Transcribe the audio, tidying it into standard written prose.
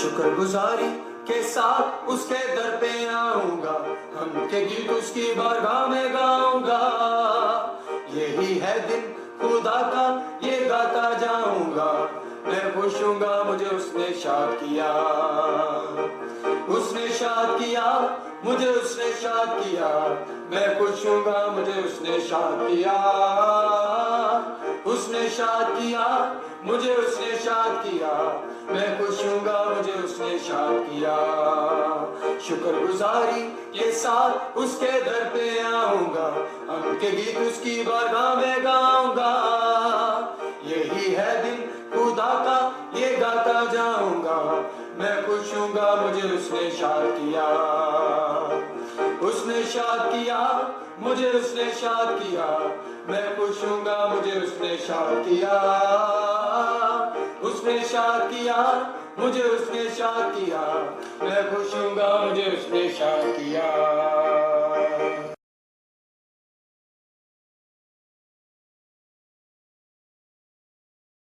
शुक्रगुजारी के साथ उसके दर पे आऊंगा, हम के गीत उसकी बारगाह में गाऊंगा। यही है दिन खुदा का, ये गाता जाऊंगा, मैं खुश हूँगा मुझे उसने शाद किया। उसने शाद किया, मुझे उसने शाद किया, मैं खुश हूँगा मुझे उसने शाद किया। उसने शाद किया, मुझे उसने शाद किया, मैं खुश हूँगा मुझे उसने शाद किया। शुक्रगुजारी के साथ उसके दर पे आऊंगा, हम के गीत उसकी बारगाह में गाऊंगा। यही है दिन खुदा का, ये गाता जाऊंगा, मैं खुश हूँगा मुझे उसने शाद किया। उसने शाद किया, मुझे उसने शाद किया, मैं खुश हूँगा मुझे उसने शाद किया। उसने शाद किया, मुझे उसने शाद किया, मैं खुश हूँगा मुझे उसने शाद किया।